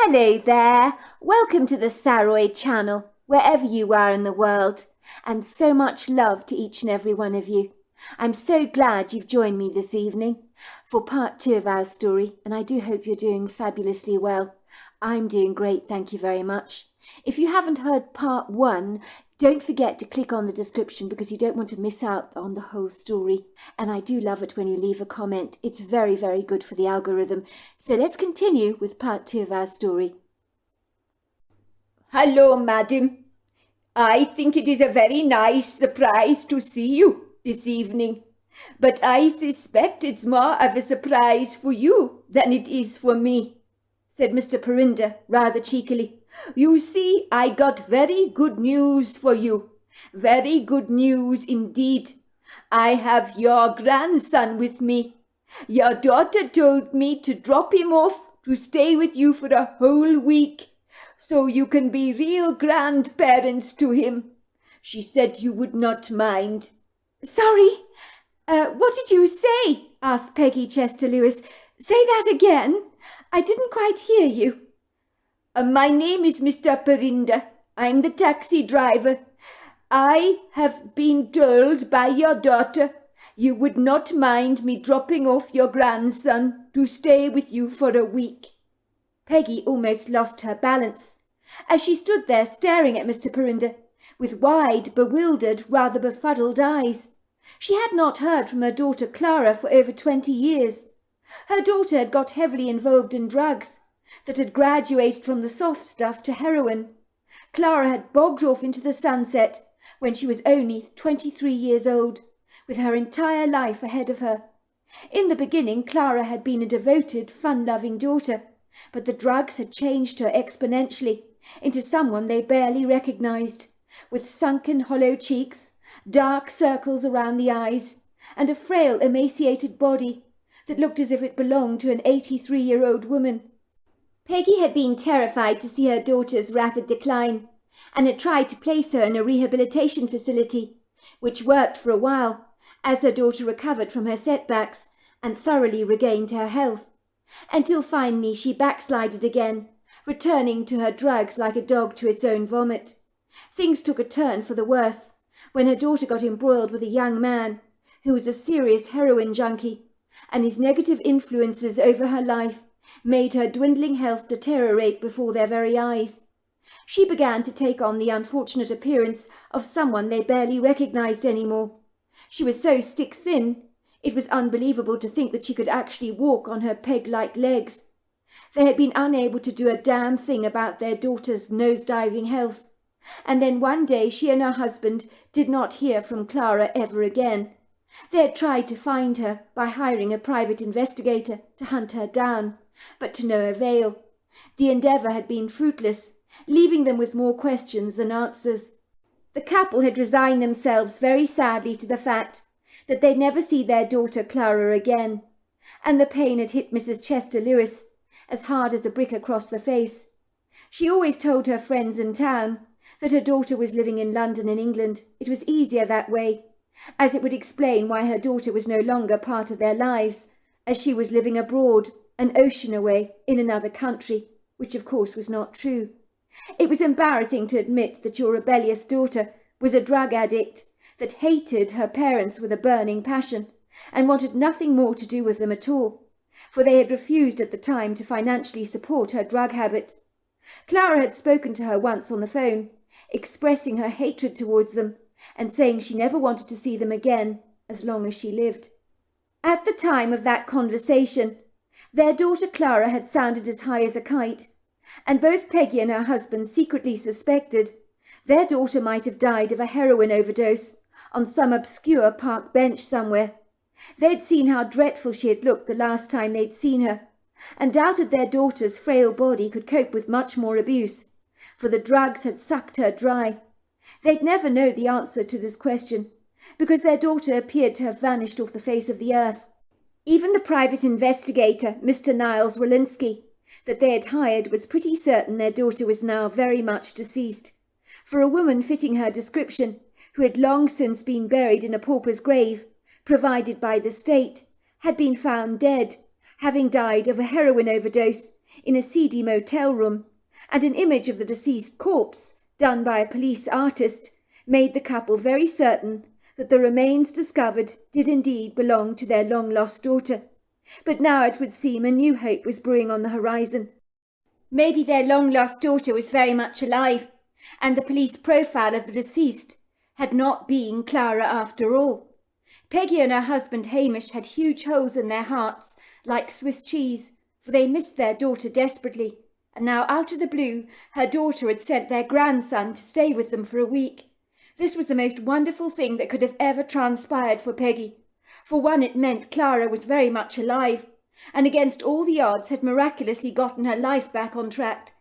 Hello there, welcome to the Saroy channel, wherever you are in the world, and so much love to each and every one of you. I'm so glad you've joined me this evening for part 2 of our story, and I do hope you're doing fabulously well. I'm doing great, thank you very much. If you haven't heard part 1, don't forget to click on the description because you don't want to miss out on the whole story. And I do love it when you leave a comment. It's very, very good for the algorithm. So let's continue with part 2 of our story. Hello, madam. I think it is a very nice surprise to see you this evening. But I suspect it's more of a surprise for you than it is for me, said Mr. Prt2 rather cheekily. You see, I got very good news for you. Very good news indeed. I have your grandson with me. Your daughter told me to drop him off to stay with you for a whole week, so you can be real grandparents to him. She said you would not mind. Sorry, what did you say? Asked Peggy Chester-Lewis. Say that again. I didn't quite hear you. My name is Mr. Prt2. I'm the taxi driver. I have been told by your daughter you would not mind me dropping off your grandson to stay with you for a week. Peggy almost lost her balance as she stood there staring at Mr. Prt2 with wide, bewildered, rather befuddled eyes. She had not heard from her daughter Clara for over 20 years. Her daughter had got heavily involved in drugs that had graduated from the soft stuff to heroin. Clara had bogged off into the sunset when she was only 23 years old, with her entire life ahead of her. In the beginning, Clara had been a devoted, fun-loving daughter, but the drugs had changed her exponentially into someone they barely recognized, with sunken, hollow cheeks, dark circles around the eyes, and a frail, emaciated body that looked as if it belonged to an 83-year-old woman. Peggy had been terrified to see her daughter's rapid decline, and had tried to place her in a rehabilitation facility, which worked for a while, as her daughter recovered from her setbacks and thoroughly regained her health, until finally she backslided again, returning to her drugs like a dog to its own vomit. Things took a turn for the worse when her daughter got embroiled with a young man who was a serious heroin junkie, and his negative influences over her life made her dwindling health deteriorate before their very eyes. She began to take on the unfortunate appearance of someone they barely recognized anymore. She was so stick-thin, it was unbelievable to think that she could actually walk on her peg-like legs. They had been unable to do a damn thing about their daughter's nose-diving health, and then one day she and her husband did not hear from Clara ever again. They had tried to find her by hiring a private investigator to hunt her down, but to no avail. The endeavour had been fruitless, leaving them with more questions than answers. The couple had resigned themselves very sadly to the fact that they'd never see their daughter Clara again, and the pain had hit Mrs. Chester-Lewis as hard as a brick across the face. She always told her friends in town that her daughter was living in London in England. It was easier that way, as it would explain why her daughter was no longer part of their lives, as she was living abroad, an ocean away, in another country, which of course was not true. It was embarrassing to admit that your rebellious daughter was a drug addict that hated her parents with a burning passion, and wanted nothing more to do with them at all, for they had refused at the time to financially support her drug habit. Clara had spoken to her once on the phone, expressing her hatred towards them, and saying she never wanted to see them again as long as she lived. At the time of that conversation, their daughter Clara had sounded as high as a kite, and both Peggy and her husband secretly suspected their daughter might have died of a heroin overdose on some obscure park bench somewhere. They'd seen how dreadful she had looked the last time they'd seen her, and doubted their daughter's frail body could cope with much more abuse, for the drugs had sucked her dry. They'd never know the answer to this question, because their daughter appeared to have vanished off the face of the earth. Even the private investigator, Mr. Niles Walensky, that they had hired was pretty certain their daughter was now very much deceased, for a woman fitting her description, who had long since been buried in a pauper's grave, provided by the state, had been found dead, having died of a heroin overdose in a seedy motel room, and an image of the deceased corpse, done by a police artist, made the couple very certain that the remains discovered did indeed belong to their long-lost daughter. But now it would seem a new hope was brewing on the horizon. Maybe their long-lost daughter was very much alive, and the police profile of the deceased had not been Clara after all. Peggy and her husband Hamish had huge holes in their hearts, like Swiss cheese, for they missed their daughter desperately, and now out of the blue her daughter had sent their grandson to stay with them for a week. This was the most wonderful thing that could have ever transpired for Peggy. For one, it meant Clara was very much alive, and against all the odds had miraculously gotten her life back on track.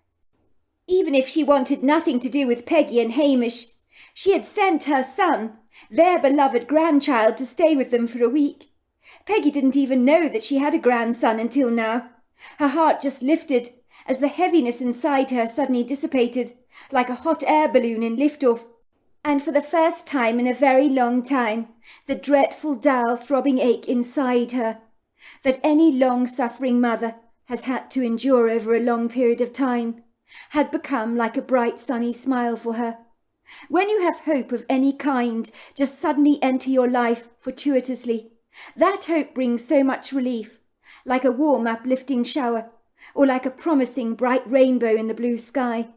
Even if she wanted nothing to do with Peggy and Hamish, she had sent her son, their beloved grandchild, to stay with them for a week. Peggy didn't even know that she had a grandson until now. Her heart just lifted as the heaviness inside her suddenly dissipated, like a hot air balloon in liftoff. And for the first time in a very long time, the dreadful dull throbbing ache inside her, that any long-suffering mother has had to endure over a long period of time, had become like a bright sunny smile for her. When you have hope of any kind just suddenly enter your life fortuitously, that hope brings so much relief, like a warm uplifting shower, or like a promising bright rainbow in the blue sky.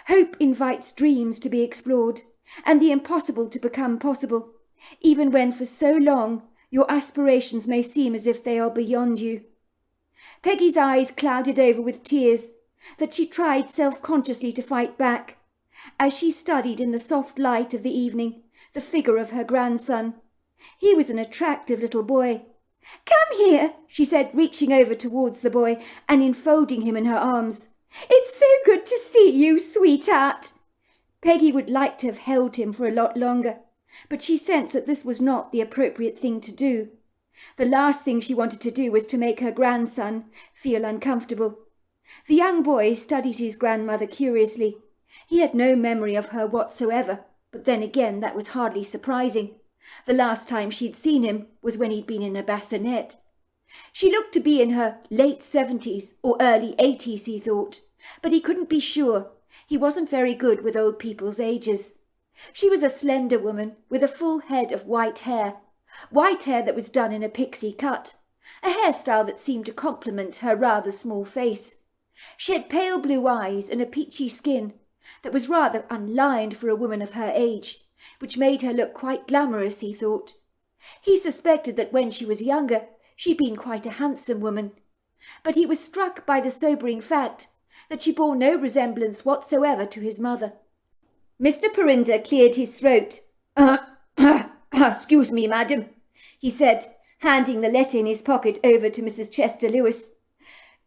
Hope invites dreams to be explored, and the impossible to become possible, even when for so long your aspirations may seem as if they are beyond you. Peggy's eyes clouded over with tears that she tried self-consciously to fight back, as she studied in the soft light of the evening the figure of her grandson. He was an attractive little boy. "Come here," she said, reaching over towards the boy and enfolding him in her arms. "It's so good to see you, sweetheart." Peggy would like to have held him for a lot longer, but she sensed that this was not the appropriate thing to do. The last thing she wanted to do was to make her grandson feel uncomfortable. The young boy studied his grandmother curiously. He had no memory of her whatsoever, but then again that was hardly surprising. The last time she'd seen him was when he'd been in a bassinet. She looked to be in her late 70s or early 80s, he thought, but he couldn't be sure. He wasn't very good with old people's ages. She was a slender woman with a full head of white hair that was done in a pixie cut, a hairstyle that seemed to complement her rather small face. She had pale blue eyes and a peachy skin that was rather unlined for a woman of her age, which made her look quite glamorous, he thought. He suspected that when she was younger she'd been quite a handsome woman, but he was struck by the sobering fact that she bore no resemblance whatsoever to his mother. Mr. Prt2 cleared his throat. "Excuse me, madam," he said, handing the letter in his pocket over to Mrs. Chester Lewis.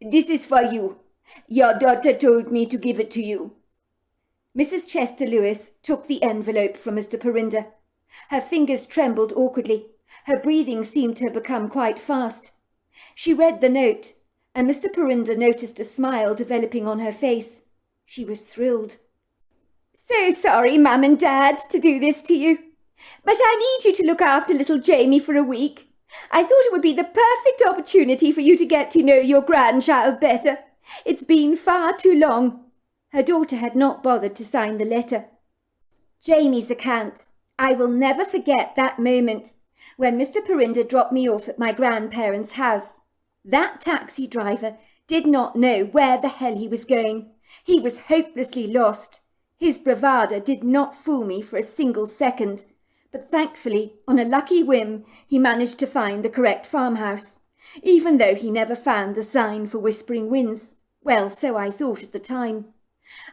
"This is for you. Your daughter told me to give it to you." Mrs. Chester Lewis took the envelope from Mr. Prt2. Her fingers trembled awkwardly. Her breathing seemed to have become quite fast. She read the note, and Mr. Prt2 noticed a smile developing on her face. She was thrilled. "So sorry, Mum and Dad, to do this to you, but I need you to look after little Jamie for a week. I thought it would be the perfect opportunity for you to get to know your grandchild better. It's been far too long." Her daughter had not bothered to sign the letter. Jamie's account. I will never forget that moment when Mr. Prt2 dropped me off at my grandparents' house. That taxi driver did not know where the hell he was going. He was hopelessly lost. His bravado did not fool me for a single second, but thankfully, on a lucky whim, he managed to find the correct farmhouse, even though he never found the sign for Whispering Winds. Well, so I thought at the time.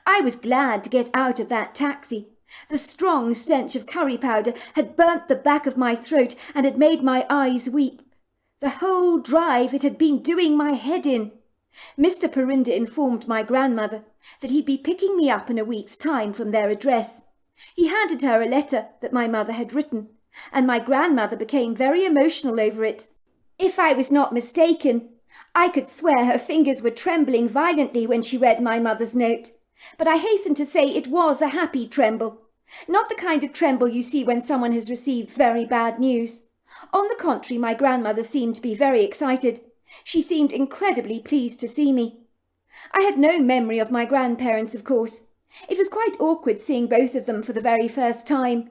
I was glad to get out of that taxi. The strong stench of curry powder had burnt the back of my throat and had made my eyes weep. The whole drive it had been doing my head in. Mr. Prt2 informed my grandmother that he'd be picking me up in a week's time from their address. He handed her a letter that my mother had written, and my grandmother became very emotional over it. If I was not mistaken, I could swear her fingers were trembling violently when she read my mother's note, but I hasten to say it was a happy tremble, not the kind of tremble you see when someone has received very bad news. On the contrary, my grandmother seemed to be very excited. She seemed incredibly pleased to see me. I had no memory of my grandparents, of course. It was quite awkward seeing both of them for the very first time.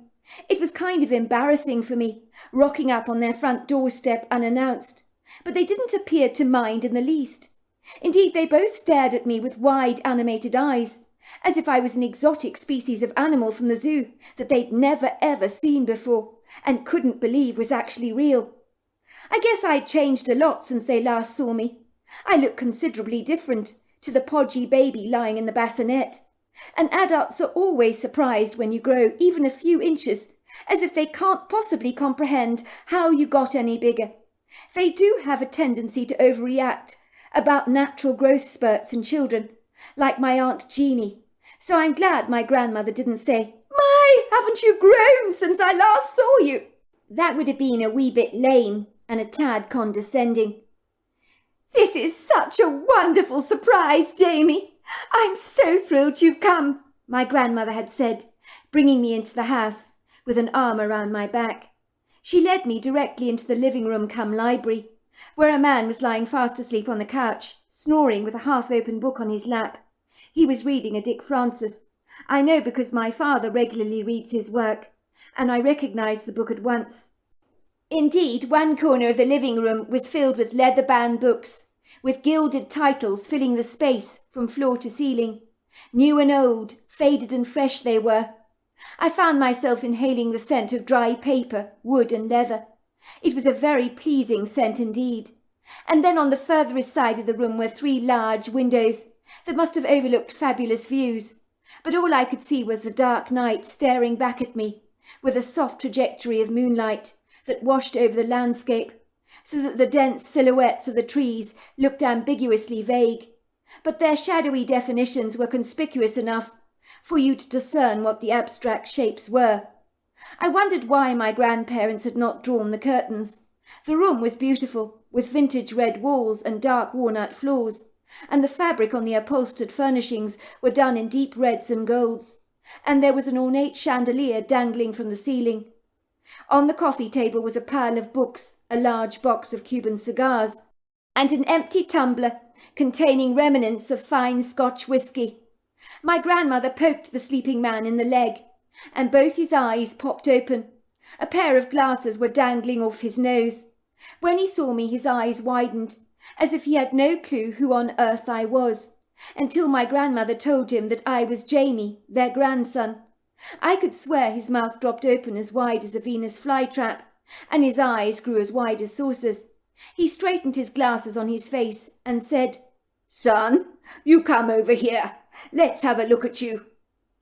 It was kind of embarrassing for me, rocking up on their front doorstep unannounced, but they didn't appear to mind in the least. Indeed, they both stared at me with wide, animated eyes, as if I was an exotic species of animal from the zoo that they'd never ever seen before and couldn't believe was actually real. I guess I'd changed a lot since they last saw me. I look considerably different to the podgy baby lying in the bassinet, and adults are always surprised when you grow even a few inches, as if they can't possibly comprehend how you got any bigger. They do have a tendency to overreact about natural growth spurts in children, like my Aunt Jeanie, so I'm glad my grandmother didn't say, "My, haven't you grown since I last saw you?" That would have been a wee bit lame and a tad condescending. "This is such a wonderful surprise, Jamie. I'm so thrilled you've come," my grandmother had said, bringing me into the house with an arm around my back. She led me directly into the living room cum library, where a man was lying fast asleep on the couch, snoring with a half-open book on his lap. He was reading a Dick Francis. I know because my father regularly reads his work, and I recognised the book at once. Indeed, one corner of the living room was filled with leather-bound books, with gilded titles filling the space from floor to ceiling. New and old, faded and fresh they were. I found myself inhaling the scent of dry paper, wood and leather. It was a very pleasing scent indeed. And then on the furthest side of the room were 3 large windows that must have overlooked fabulous views. But all I could see was the dark night staring back at me, with a soft trajectory of moonlight that washed over the landscape, so that the dense silhouettes of the trees looked ambiguously vague, but their shadowy definitions were conspicuous enough for you to discern what the abstract shapes were. I wondered why my grandparents had not drawn the curtains. The room was beautiful, with vintage red walls and dark walnut floors, and the fabric on the upholstered furnishings were done in deep reds and golds, and there was an ornate chandelier dangling from the ceiling. On the coffee table was a pile of books, a large box of Cuban cigars, and an empty tumbler containing remnants of fine Scotch whisky. My grandmother poked the sleeping man in the leg, and both his eyes popped open. A pair of glasses were dangling off his nose. When he saw me, his eyes widened, as if he had no clue who on earth I was, until my grandmother told him that I was Jamie, their grandson. I could swear his mouth dropped open as wide as a Venus flytrap, and his eyes grew as wide as saucers. He straightened his glasses on his face and said, "Son, you come over here. Let's have a look at you."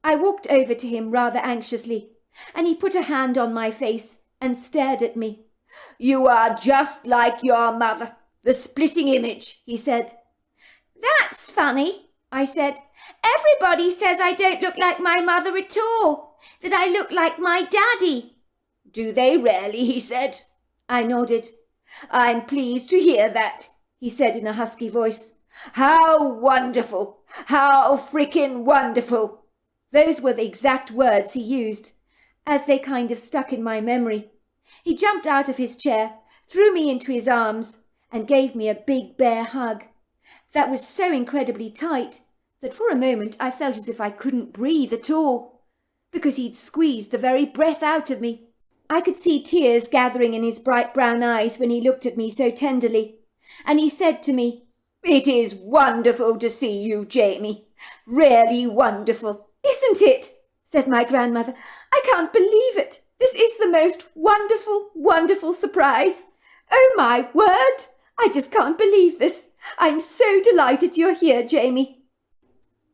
I walked over to him rather anxiously, and he put a hand on my face and stared at me. "You are just like your mother, the splitting image," he said. "That's funny," I said. "Everybody says I don't look like my mother at all, that I look like my daddy." "Do they really?" he said. I nodded. "I'm pleased to hear that," he said in a husky voice. "How wonderful! How frickin' wonderful!" Those were the exact words he used, as they kind of stuck in my memory. He jumped out of his chair, threw me into his arms, and gave me a big bear hug. That was so incredibly tight that for a moment I felt as if I couldn't breathe at all, because he'd squeezed the very breath out of me. I could see tears gathering in his bright brown eyes when he looked at me so tenderly, and he said to me, "It is wonderful to see you, Jamie. Really wonderful." "Isn't it?" said my grandmother. "I can't believe it. This is the most wonderful, wonderful surprise. Oh, my word! I just can't believe this. I'm so delighted you're here, Jamie."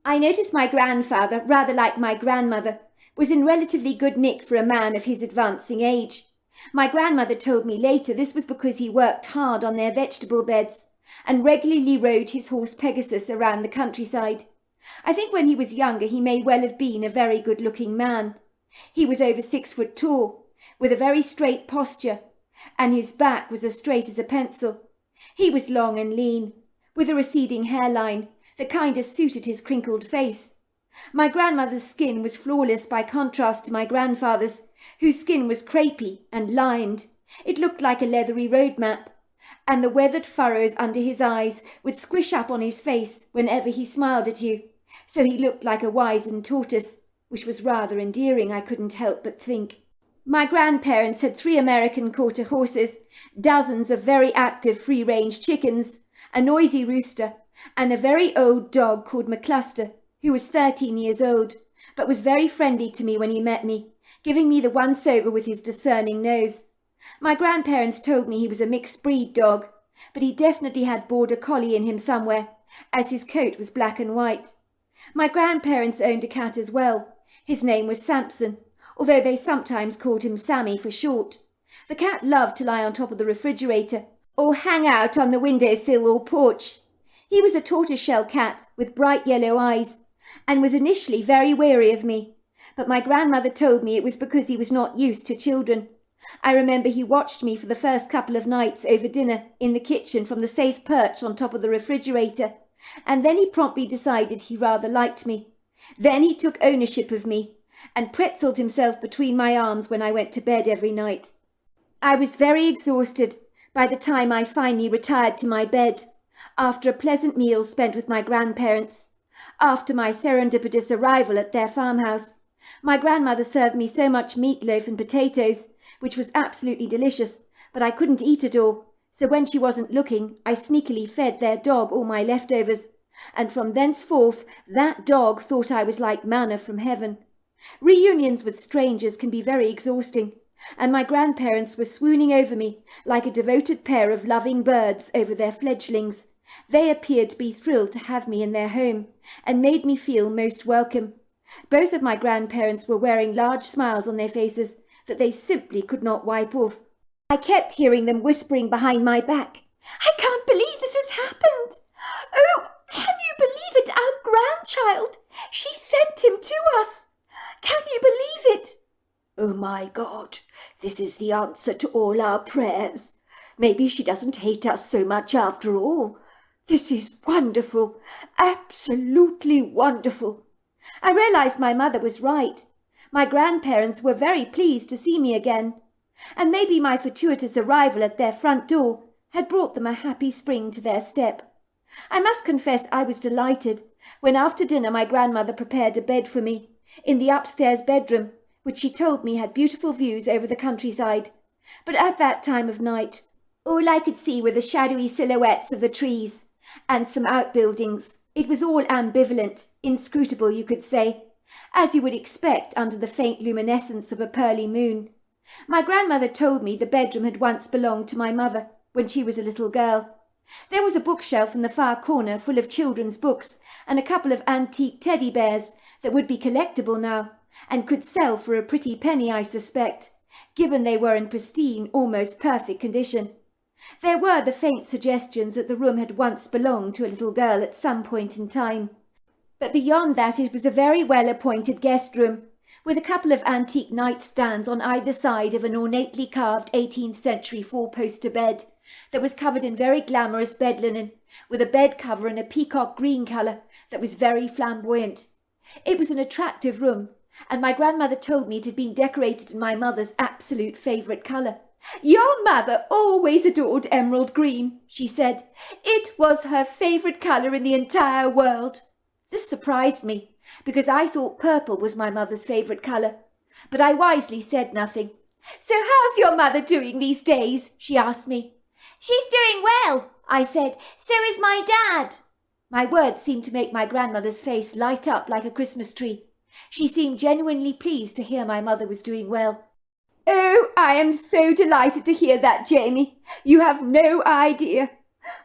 I noticed my grandfather, rather like my grandmother, was in relatively good nick for a man of his advancing age. My grandmother told me later this was because he worked hard on their vegetable beds and regularly rode his horse Pegasus around the countryside. I think when he was younger he may well have been a very good-looking man. He was over 6 foot tall, with a very straight posture, and his back was as straight as a pencil. He was long and lean, with a receding hairline that kind of suited his crinkled face. My grandmother's skin was flawless by contrast to my grandfather's, whose skin was crepey and lined. It looked like a leathery road map, and the weathered furrows under his eyes would squish up on his face whenever he smiled at you, so he looked like a wizened tortoise, which was rather endearing, I couldn't help but think. My grandparents had 3 American quarter horses, dozens of very active free-range chickens, a noisy rooster, and a very old dog called McCluster, who was 13 years old, but was very friendly to me when he met me, giving me the once-over with his discerning nose. My grandparents told me he was a mixed-breed dog, but he definitely had border collie in him somewhere, as his coat was black and white. My grandparents owned a cat as well. His name was Samson, although they sometimes called him Sammy for short. The cat loved to lie on top of the refrigerator, or hang out on the windowsill or porch. He was a tortoiseshell cat with bright yellow eyes, and was initially very wary of me, but my grandmother told me it was because he was not used to children. I remember he watched me for the first couple of nights over dinner in the kitchen from the safe perch on top of the refrigerator, and then he promptly decided he rather liked me. Then he took ownership of me, and pretzeled himself between my arms when I went to bed every night. I was very exhausted by the time I finally retired to my bed, after a pleasant meal spent with my grandparents. After my serendipitous arrival at their farmhouse, my grandmother served me so much meatloaf and potatoes, which was absolutely delicious, but I couldn't eat it all, so when she wasn't looking, I sneakily fed their dog all my leftovers, and from thenceforth that dog thought I was like manna from heaven. Reunions with strangers can be very exhausting, and my grandparents were swooning over me like a devoted pair of loving birds over their fledglings. They appeared to be thrilled to have me in their home, and made me feel most welcome. Both of my grandparents were wearing large smiles on their faces that they simply could not wipe off. I kept hearing them whispering behind my back, "I can't believe this has happened! Oh, can you believe it? Our grandchild! She sent him to us! Can you believe it?" "Oh my God, this is the answer to all our prayers. Maybe she doesn't hate us so much after all. This is wonderful, absolutely wonderful." I realized my mother was right. My grandparents were very pleased to see me again, and maybe my fortuitous arrival at their front door had brought them a happy spring to their step. I must confess I was delighted when after dinner my grandmother prepared a bed for me in the upstairs bedroom, which she told me had beautiful views over the countryside. But at that time of night, all I could see were the shadowy silhouettes of the trees and some outbuildings. It was all ambivalent, inscrutable, you could say, as you would expect under the faint luminescence of a pearly moon. My grandmother told me the bedroom had once belonged to my mother when she was a little girl. There was a bookshelf in the far corner full of children's books and a couple of antique teddy bears that would be collectible now, and could sell for a pretty penny, I suspect, given they were in pristine, almost perfect condition. There were the faint suggestions that the room had once belonged to a little girl at some point in time. But beyond that it was a very well-appointed guest room, with a couple of antique nightstands on either side of an ornately carved 18th century four-poster bed that was covered in very glamorous bed linen, with a bed cover in a peacock green colour that was very flamboyant. It was an attractive room, and my grandmother told me it had been decorated in my mother's absolute favourite colour. "Your mother always adored emerald green," she said. "It was her favourite colour in the entire world." This surprised me, because I thought purple was my mother's favourite colour, but I wisely said nothing. "So how's your mother doing these days?" she asked me. "She's doing well," I said. "So is my dad." My words seemed to make my grandmother's face light up like a Christmas tree. She seemed genuinely pleased to hear my mother was doing well. "Oh, I am so delighted to hear that, Jamie. You have no idea.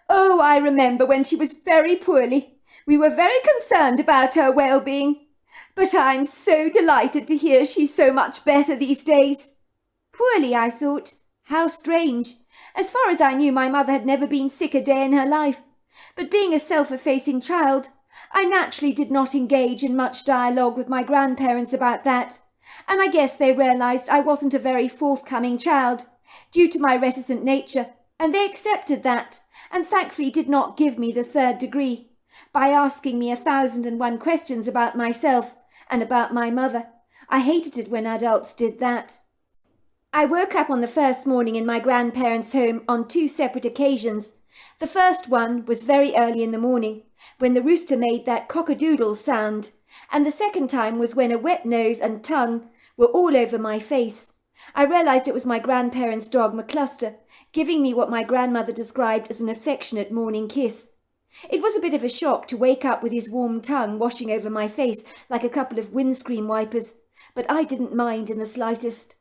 Oh, I remember when she was very poorly. We were very concerned about her well-being. But I'm so delighted to hear she's so much better these days." Poorly, I thought. How strange. As far as I knew, my mother had never been sick a day in her life. But being a self-effacing child, I naturally did not engage in much dialogue with my grandparents about that, and I guess they realized I wasn't a very forthcoming child, due to my reticent nature, and they accepted that, and thankfully did not give me the 3rd degree, by asking me 1,001 questions about myself and about my mother. I hated it when adults did that. I woke up on the first morning in my grandparents' home on 2 separate occasions. The first one was very early in the morning, when the rooster made that cock-a-doodle sound, and the second time was when a wet nose and tongue were all over my face. I realized it was my grandparents' dog McCluster, giving me what my grandmother described as an affectionate morning kiss. It was a bit of a shock to wake up with his warm tongue washing over my face like a couple of windscreen wipers, but I didn't mind in the slightest.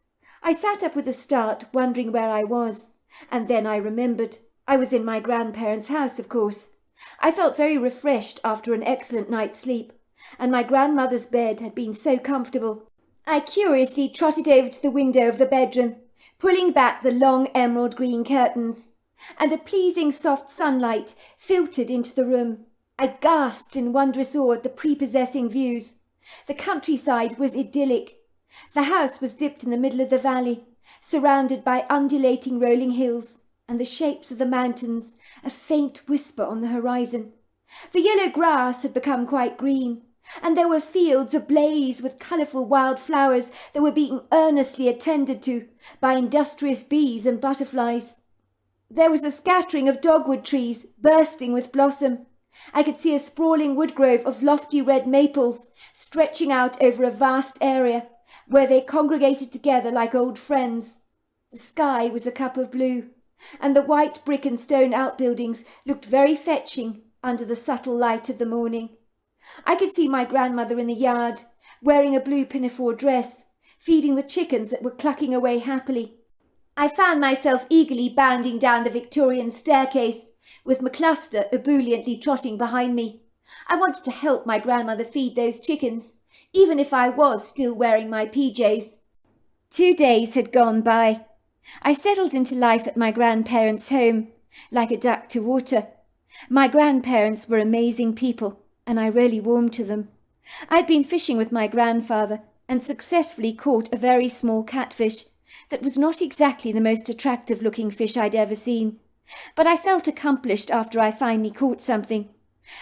I sat up with a start, wondering where I was, and then I remembered. I was in my grandparents' house, of course. I felt very refreshed after an excellent night's sleep, and my grandmother's bed had been so comfortable. I curiously trotted over to the window of the bedroom, pulling back the long emerald green curtains, and a pleasing soft sunlight filtered into the room. I gasped in wondrous awe at the prepossessing views. The countryside was idyllic. The house was dipped in the middle of the valley, surrounded by undulating rolling hills, and the shapes of the mountains a faint whisper on the horizon. The yellow grass had become quite green, and there were fields ablaze with colourful wild flowers that were being earnestly attended to by industrious bees and butterflies. There was a scattering of dogwood trees bursting with blossom. I could see a sprawling woodgrove of lofty red maples stretching out over a vast area, where they congregated together like old friends. The sky was a cup of blue, and the white brick and stone outbuildings looked very fetching under the subtle light of the morning. I could see my grandmother in the yard, wearing a blue pinafore dress, feeding the chickens that were clucking away happily. I found myself eagerly bounding down the Victorian staircase, with McCluster ebulliently trotting behind me. I wanted to help my grandmother feed those chickens, even if I was still wearing my PJs. 2 days had gone by. I settled into life at my grandparents' home, like a duck to water. My grandparents were amazing people, and I really warmed to them. I'd been fishing with my grandfather and successfully caught a very small catfish that was not exactly the most attractive-looking fish I'd ever seen, but I felt accomplished after I finally caught something.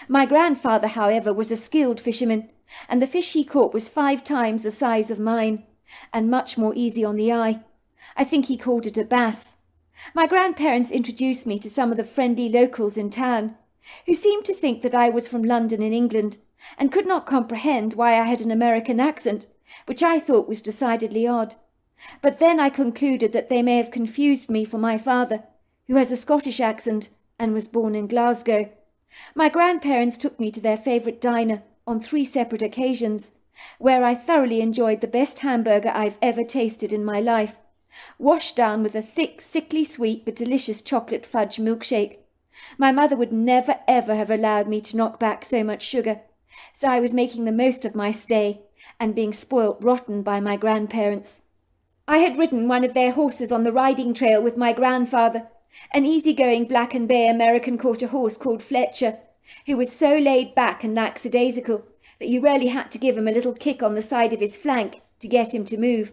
My grandfather, however, was a skilled fisherman, and the fish he caught was 5 times the size of mine, and much more easy on the eye. I think he called it a bass. My grandparents introduced me to some of the friendly locals in town, who seemed to think that I was from London in England, and could not comprehend why I had an American accent, which I thought was decidedly odd. But then I concluded that they may have confused me for my father, who has a Scottish accent and was born in Glasgow. My grandparents took me to their favourite diner on 3 separate occasions, where I thoroughly enjoyed the best hamburger I've ever tasted in my life, washed down with a thick, sickly sweet but delicious chocolate fudge milkshake. My mother would never ever have allowed me to knock back so much sugar, so I was making the most of my stay and being spoilt rotten by my grandparents. I had ridden one of their horses on the riding trail with my grandfather, an easy-going black and bay American quarter horse called Fletcher, who was so laid back and lackadaisical that you really had to give him a little kick on the side of his flank to get him to move.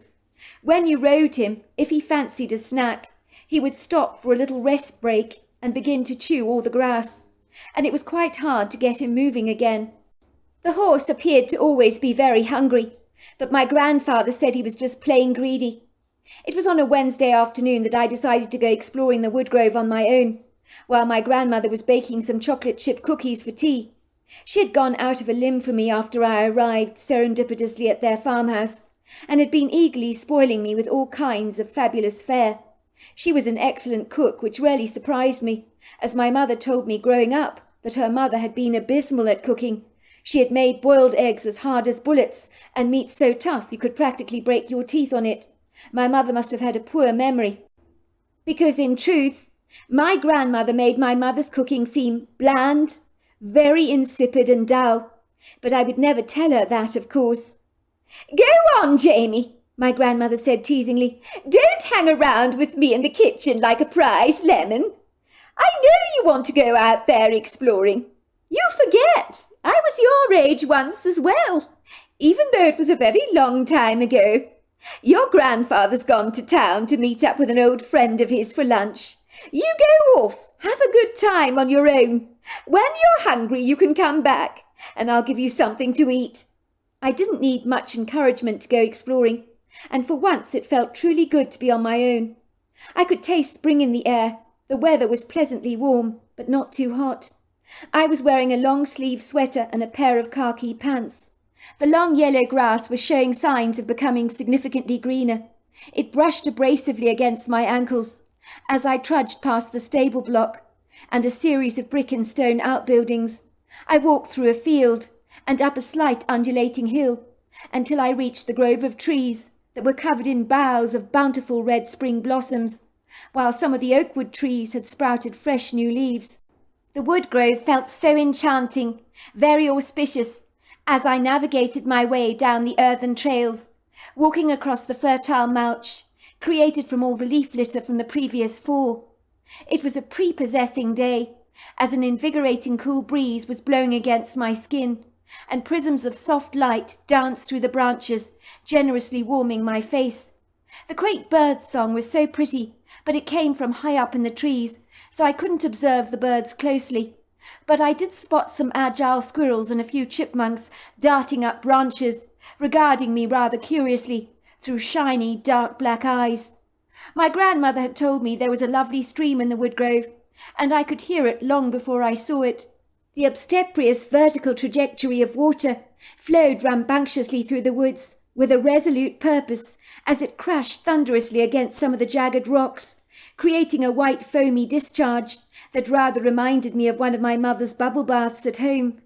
When you rode him, if he fancied a snack, he would stop for a little rest break and begin to chew all the grass, and it was quite hard to get him moving again. The horse appeared to always be very hungry, but my grandfather said he was just plain greedy. It was on a Wednesday afternoon that I decided to go exploring the woodgrove on my own, while my grandmother was baking some chocolate chip cookies for tea. She had gone out of a limb for me after I arrived serendipitously at their farmhouse, and had been eagerly spoiling me with all kinds of fabulous fare. She was an excellent cook, which really surprised me, as my mother told me growing up that her mother had been abysmal at cooking. She had made boiled eggs as hard as bullets, and meat so tough you could practically break your teeth on it. My mother must have had a poor memory, because in truth, my grandmother made my mother's cooking seem bland, very insipid and dull, but I would never tell her that, of course. "Go on, Jamie," my grandmother said teasingly. "Don't hang around with me in the kitchen like a prize lemon. I know you want to go out there exploring. You forget I was your age once as well, even though it was a very long time ago. Your grandfather's gone to town to meet up with an old friend of his for lunch. You go off, have a good time on your own. When you're hungry you can come back, and I'll give you something to eat." I didn't need much encouragement to go exploring, and for once it felt truly good to be on my own. I could taste spring in the air. The weather was pleasantly warm, but not too hot. I was wearing a long-sleeved sweater and a pair of khaki pants. The long yellow grass was showing signs of becoming significantly greener. It brushed abrasively against my ankles as I trudged past the stable block and a series of brick and stone outbuildings. I walked through a field and up a slight undulating hill until I reached the grove of trees that were covered in boughs of bountiful red spring blossoms, while some of the oakwood trees had sprouted fresh new leaves. The wood grove felt so enchanting, very auspicious, as I navigated my way down the earthen trails, walking across the fertile mulch, created from all the leaf litter from the previous fall. It was a prepossessing day, as an invigorating cool breeze was blowing against my skin, and prisms of soft light danced through the branches, generously warming my face. The quaint bird song was so pretty, but it came from high up in the trees, so I couldn't observe the birds closely. But I did spot some agile squirrels and a few chipmunks darting up branches, regarding me rather curiously through shiny, dark black eyes. My grandmother had told me there was a lovely stream in the wood grove, and I could hear it long before I saw it. The obstreperous vertical trajectory of water flowed rambunctiously through the woods with a resolute purpose as it crashed thunderously against some of the jagged rocks, creating a white foamy discharge that rather reminded me of one of my mother's bubble baths at home.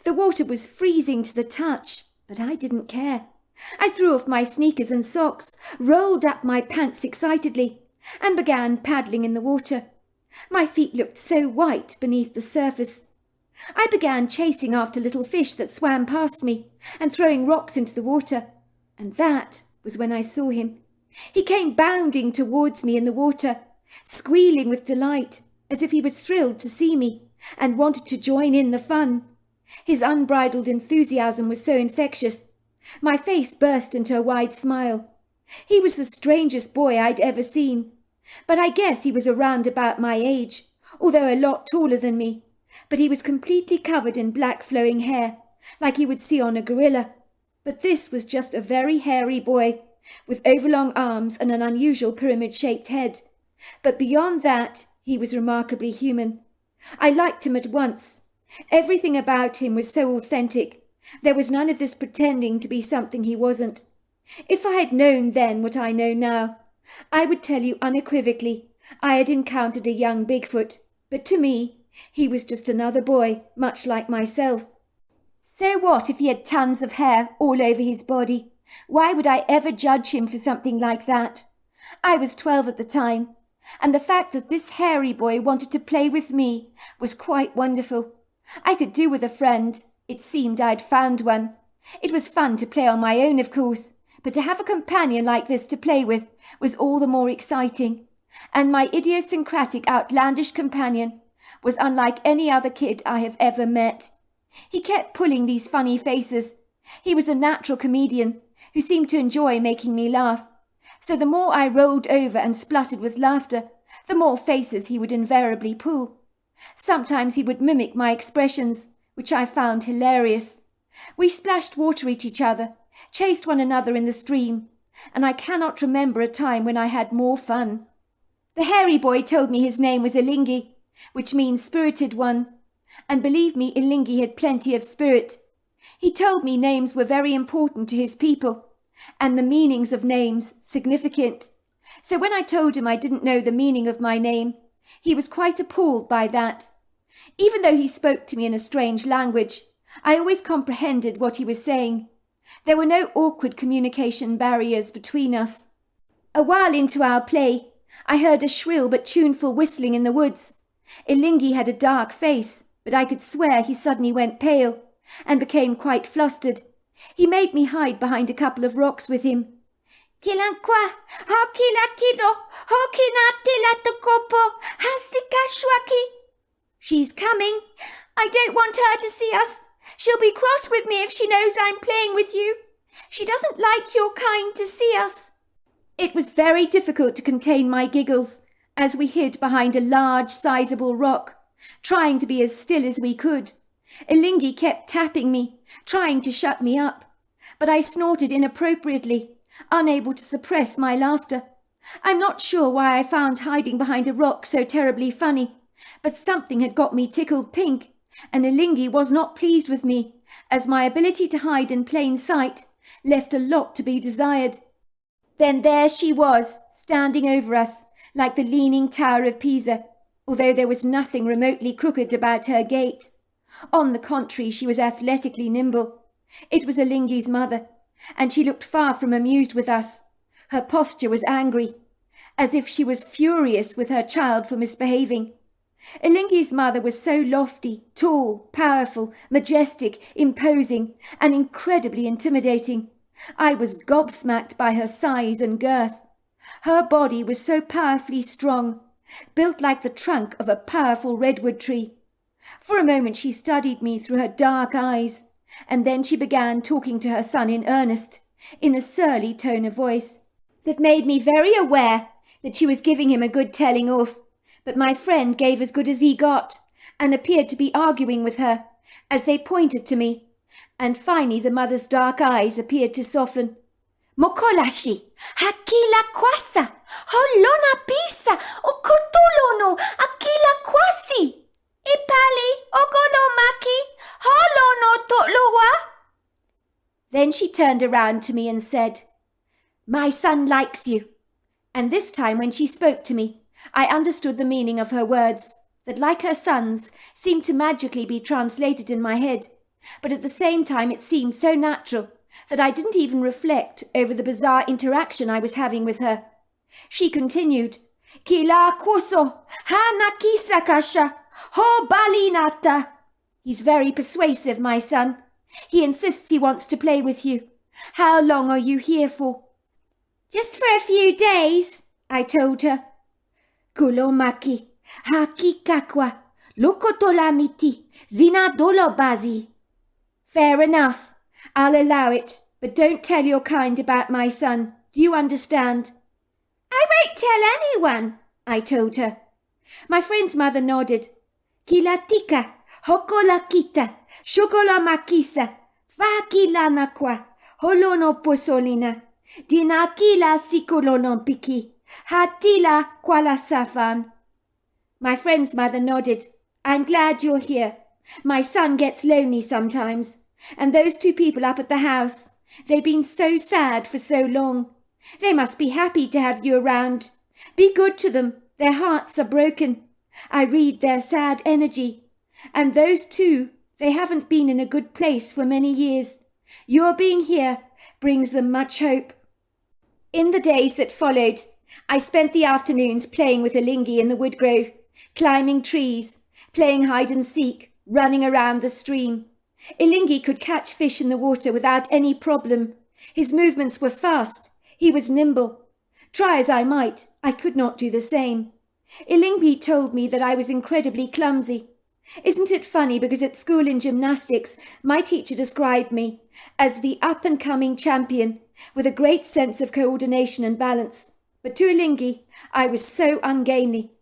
The water was freezing to the touch, but I didn't care. I threw off my sneakers and socks, rolled up my pants excitedly, and began paddling in the water. My feet looked so white beneath the surface. I began chasing after little fish that swam past me and throwing rocks into the water, and that was when I saw him. He came bounding towards me in the water, squealing with delight, as if he was thrilled to see me and wanted to join in the fun. His unbridled enthusiasm was so infectious. My face burst into a wide smile. He was the strangest boy I'd ever seen, but I guess he was around about my age, although a lot taller than me. But he was completely covered in black flowing hair, like you would see on a gorilla. But this was just a very hairy boy, with overlong arms and an unusual pyramid-shaped head. But beyond that, he was remarkably human. I liked him at once. Everything about him was so authentic. There was none of this pretending to be something he wasn't. If I had known then what I know now, I would tell you unequivocally I had encountered a young Bigfoot, but to me, he was just another boy, much like myself. So what if he had tons of hair all over his body? Why would I ever judge him for something like that? I was 12 at the time, and the fact that this hairy boy wanted to play with me was quite wonderful. I could do with a friend. It seemed I'd found one. It was fun to play on my own, of course, but to have a companion like this to play with was all the more exciting. And my idiosyncratic, outlandish companion was unlike any other kid I have ever met. He kept pulling these funny faces. He was a natural comedian who seemed to enjoy making me laugh. So the more I rolled over and spluttered with laughter, the more faces he would invariably pull. Sometimes he would mimic my expressions, which I found hilarious. We splashed water at each other, chased one another in the stream, and I cannot remember a time when I had more fun. The hairy boy told me his name was Ilingi, which means spirited one, and believe me, Ilingi had plenty of spirit. He told me names were very important to his people, and the meanings of names significant. So when I told him I didn't know the meaning of my name, he was quite appalled by that. Even though he spoke to me in a strange language, I always comprehended what he was saying. There were no awkward communication barriers between us. A while into our play, I heard a shrill but tuneful whistling in the woods. Ilingi had a dark face, but I could swear he suddenly went pale and became quite flustered. He made me hide behind a couple of rocks with him. Kilankwa, hakila kilo, hokinatila tokopo, hasikashwaki. She's coming. I don't want her to see us. She'll be cross with me if she knows I'm playing with you. She doesn't like your kind to see us. It was very difficult to contain my giggles as we hid behind a large, sizable rock, trying to be as still as we could. Ilingi kept tapping me, trying to shut me up, but I snorted inappropriately, unable to suppress my laughter. I'm not sure why I found hiding behind a rock so terribly funny, but something had got me tickled pink, and Ilingi was not pleased with me, as my ability to hide in plain sight left a lot to be desired. Then there she was, standing over us, like the leaning tower of Pisa, although there was nothing remotely crooked about her gait. On the contrary, she was athletically nimble. It was Ilingi's mother, and she looked far from amused with us. Her posture was angry, as if she was furious with her child for misbehaving. Ilingi's mother was so lofty, tall, powerful, majestic, imposing, and incredibly intimidating. I was gobsmacked by her size and girth. Her body was so powerfully strong, built like the trunk of a powerful redwood tree. For a moment she studied me through her dark eyes, and then she began talking to her son in earnest, in a surly tone of voice, that made me very aware that she was giving him a good telling off. But my friend gave as good as he got, and appeared to be arguing with her, as they pointed to me, and finally the mother's dark eyes appeared to soften. Mokolashi, hakila kwasa, holona pisa, okotolono, akila kwasi, ipali, ogolomaki, holono totlowa. Then she turned around to me and said, "My son likes you." And this time when she spoke to me, I understood the meaning of her words, that like her son's, seemed to magically be translated in my head, but at the same time it seemed so natural that I didn't even reflect over the bizarre interaction I was having with her. She continued, "Kila koso, hanakisakasha, ho balinata." He's very persuasive, my son. He insists he wants to play with you. How long are you here for? "Just for a few days," I told her. "Kulomaki, hakikakwa, lokotolamiti, zinadolobazi." "Fair enough. I'll allow it, but don't tell your kind about my son. Do you understand?" "I won't tell anyone," I told her. My friend's mother nodded. "Kilatika, hokolakita, shokolamakisa, fakilanakwa, holonoposolina, dinakila sikololompiki, hatila kwalasafan." My friend's mother nodded. "I'm glad you're here. My son gets lonely sometimes. And those two people up at the house, they've been so sad for so long. They must be happy to have you around. Be good to them. Their hearts are broken. I read their sad energy. And those two, they haven't been in a good place for many years. Your being here brings them much hope." In the days that followed, I spent the afternoons playing with Ilingi in the wood grove, climbing trees, playing hide and seek, running around the stream. Ilingi could catch fish in the water without any problem. His movements were fast. He was nimble. Try as I might, I could not do the same. Ilingi told me that I was incredibly clumsy. Isn't it funny, because at school in gymnastics, my teacher described me as the up-and-coming champion with a great sense of coordination and balance. But to Ilingi, I was so ungainly.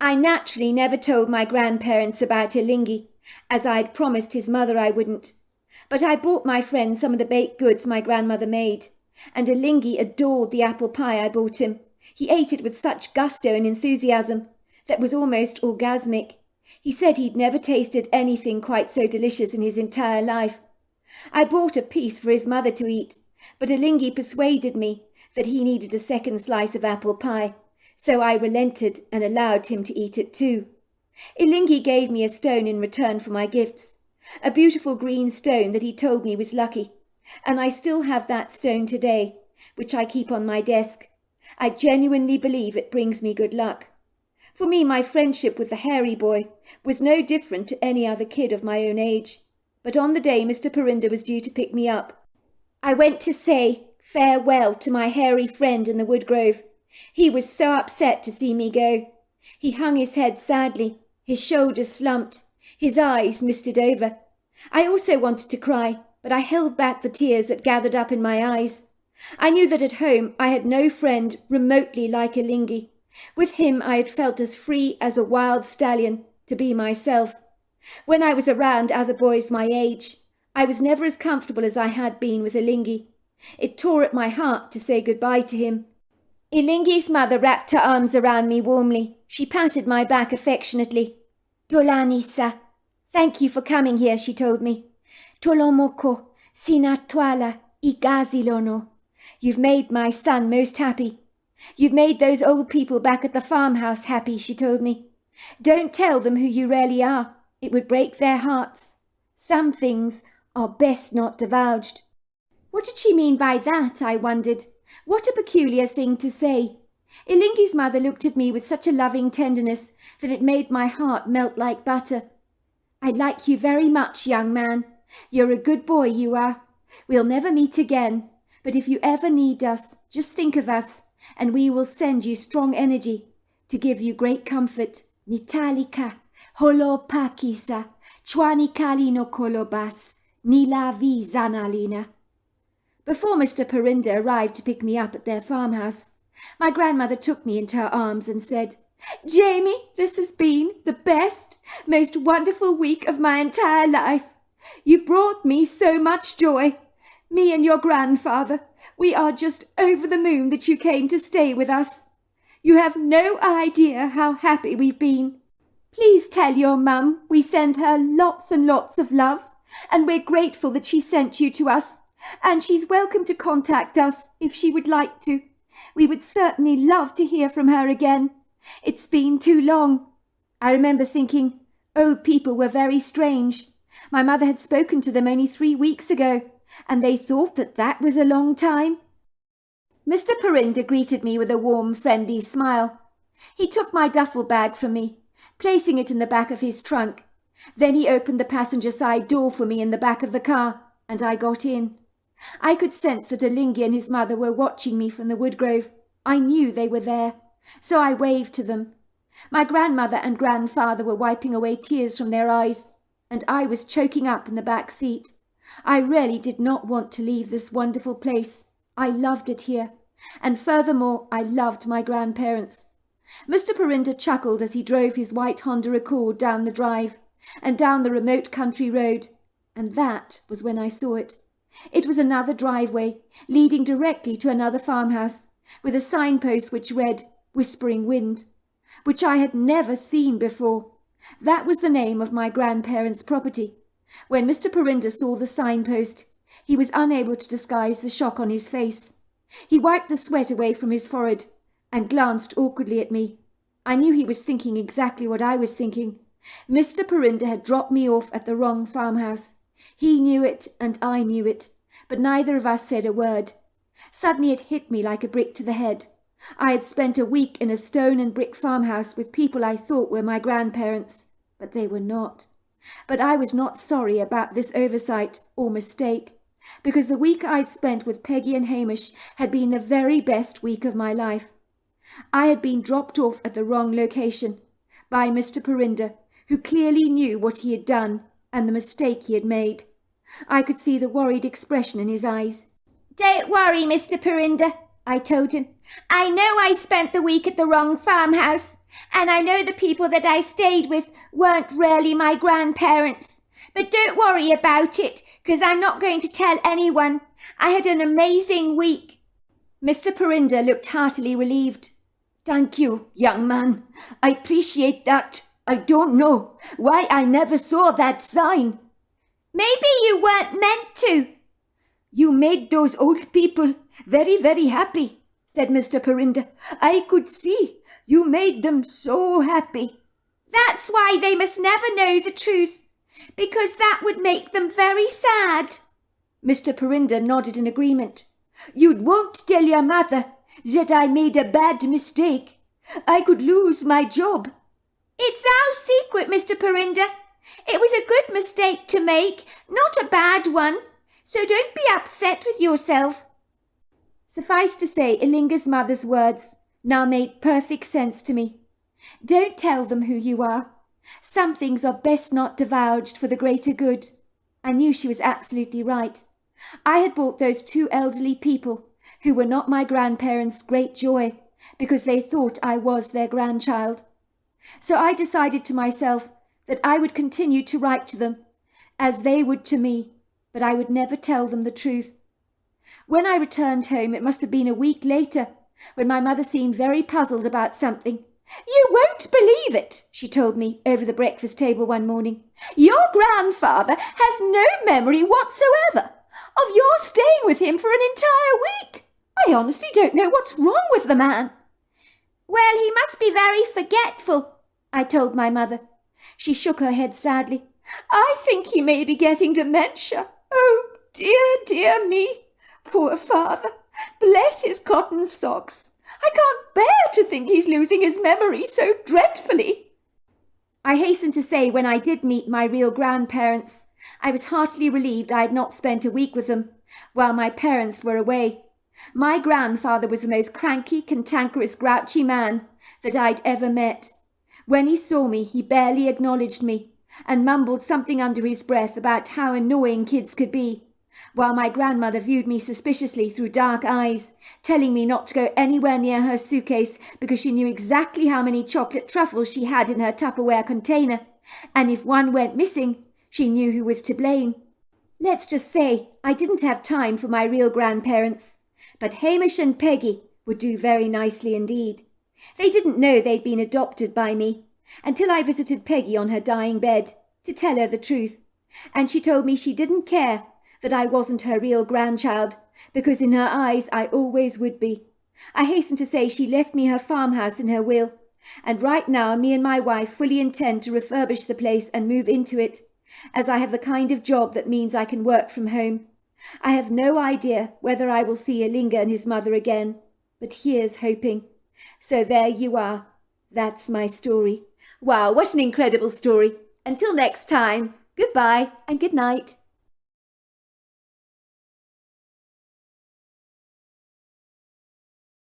I naturally never told my grandparents about Ilingi, as I had promised his mother I wouldn't. But I brought my friend some of the baked goods my grandmother made, and Ilingi adored the apple pie I bought him. He ate it with such gusto and enthusiasm that was almost orgasmic. He said he'd never tasted anything quite so delicious in his entire life. I bought a piece for his mother to eat, but Ilingi persuaded me that he needed a second slice of apple pie, so I relented and allowed him to eat it too. Ilingi gave me a stone in return for my gifts, a beautiful green stone that he told me was lucky, and I still have that stone today, which I keep on my desk. I genuinely believe it brings me good luck. For me, my friendship with the hairy boy was no different to any other kid of my own age. But on the day Mr. Prinda was due to pick me up, I went to say farewell to my hairy friend in the wood grove. He was so upset to see me go. He hung his head sadly, his shoulders slumped, his eyes misted over. I also wanted to cry, but I held back the tears that gathered up in my eyes. I knew that at home I had no friend remotely like Ilingi. With him I had felt as free as a wild stallion to be myself. When I was around other boys my age, I was never as comfortable as I had been with Ilingi. It tore at my heart to say goodbye to him. Ilingi's mother wrapped her arms around me warmly. She patted my back affectionately. Tolanisa, thank you for coming here, she told me. Tolomoko, sinatwala, igazilono. You've made my son most happy. You've made those old people back at the farmhouse happy, she told me. Don't tell them who you really are. It would break their hearts. Some things are best not divulged. What did she mean by that, I wondered. What a peculiar thing to say. Ilingi's mother looked at me with such a loving tenderness that it made my heart melt like butter. I like you very much, young man. You're a good boy, you are. We'll never meet again, but if you ever need us, just think of us, and we will send you strong energy to give you great comfort. Mitalika, holopakisa, chwanikalino kolobas, nilavi zanalina. Before Mr. Prinda arrived to pick me up at their farmhouse, my grandmother took me into her arms and said, Jamie, this has been the best, most wonderful week of my entire life. You brought me so much joy. Me and your grandfather, we are just over the moon that you came to stay with us. You have no idea how happy we've been. Please tell your mum we send her lots and lots of love, and we're grateful that she sent you to us, and she's welcome to contact us if she would like to. We would certainly love to hear from her again. It's been too long. I remember thinking, old people were very strange. My mother had spoken to them only 3 weeks ago, and they thought that that was a long time. Mr. Prinda greeted me with a warm, friendly smile. He took my duffel bag from me, placing it in the back of his trunk. Then he opened the passenger side door for me in the back of the car, and I got in. I could sense that Ilingi and his mother were watching me from the woodgrove. I knew they were there, so I waved to them. My grandmother and grandfather were wiping away tears from their eyes, and I was choking up in the back seat. I really did not want to leave this wonderful place. I loved it here, and furthermore I loved my grandparents. Mr. Prinda chuckled as he drove his white Honda Accord down the drive and down the remote country road, and that was when I saw it. It was another driveway leading directly to another farmhouse, with a signpost which read, Whispering Wind, which I had never seen before. That was the name of my grandparents' property. When Mr. Prinda saw the signpost, he was unable to disguise the shock on his face. He wiped the sweat away from his forehead and glanced awkwardly at me. I knew he was thinking exactly what I was thinking. Mr. Prinda had dropped me off at the wrong farmhouse. He knew it and I knew it, but neither of us said a word. Suddenly it hit me like a brick to the head. I had spent a week in a stone and brick farmhouse with people I thought were my grandparents, but they were not. But I was not sorry about this oversight or mistake, because the week I'd spent with Peggy and Hamish had been the very best week of my life. I had been dropped off at the wrong location by Mr. Prinda, who clearly knew what he had done and the mistake he had made. I could see the worried expression in his eyes. Don't worry, Mr. Prinda, I told him. I know I spent the week at the wrong farmhouse, and I know the people that I stayed with weren't really my grandparents. But don't worry about it, because I'm not going to tell anyone. I had an amazing week. Mr. Prinda looked heartily relieved. Thank you, young man. I appreciate that. I don't know why I never saw that sign. Maybe you weren't meant to. You made those old people very, very happy, said Mr. Prinda. I could see you made them so happy. That's why they must never know the truth, because that would make them very sad. Mr. Prinda nodded in agreement. You won't tell your mother that I made a bad mistake. I could lose my job. It's our secret, Mr. Prinda. It was a good mistake to make, not a bad one, so don't be upset with yourself. Suffice to say, Ilinga's mother's words now made perfect sense to me. Don't tell them who you are. Some things are best not divulged for the greater good. I knew she was absolutely right. I had brought those 2 elderly people, who were not my grandparents, great joy, because they thought I was their grandchild. So I decided to myself that I would continue to write to them, as they would to me, but I would never tell them the truth. When I returned home, it must have been a week later, when my mother seemed very puzzled about something. "You won't believe it," she told me over the breakfast table one morning. "Your grandfather has no memory whatsoever of your staying with him for an entire week. I honestly don't know what's wrong with the man." "Well, he must be very forgetful," I told my mother. She shook her head sadly. "I think he may be getting dementia. Oh, dear, dear me. Poor father. Bless his cotton socks. I can't bear to think he's losing his memory so dreadfully." I hasten to say when I did meet my real grandparents, I was heartily relieved I had not spent a week with them while my parents were away. My grandfather was the most cranky, cantankerous, grouchy man that I'd ever met. When he saw me, he barely acknowledged me and mumbled something under his breath about how annoying kids could be, while my grandmother viewed me suspiciously through dark eyes, telling me not to go anywhere near her suitcase because she knew exactly how many chocolate truffles she had in her Tupperware container, and if one went missing, she knew who was to blame. Let's just say I didn't have time for my real grandparents, but Hamish and Peggy would do very nicely indeed. They didn't know they'd been adopted by me until I visited Peggy on her dying bed to tell her the truth, and she told me she didn't care that I wasn't her real grandchild, because in her eyes I always would be. I hasten to say she left me her farmhouse in her will, and right now me and my wife fully intend to refurbish the place and move into it, as I have the kind of job that means I can work from home. I have no idea whether I will see Ilingi and his mother again, but here's hoping. So there you are. That's my story. Wow, what an incredible story. Until next time, goodbye and good night.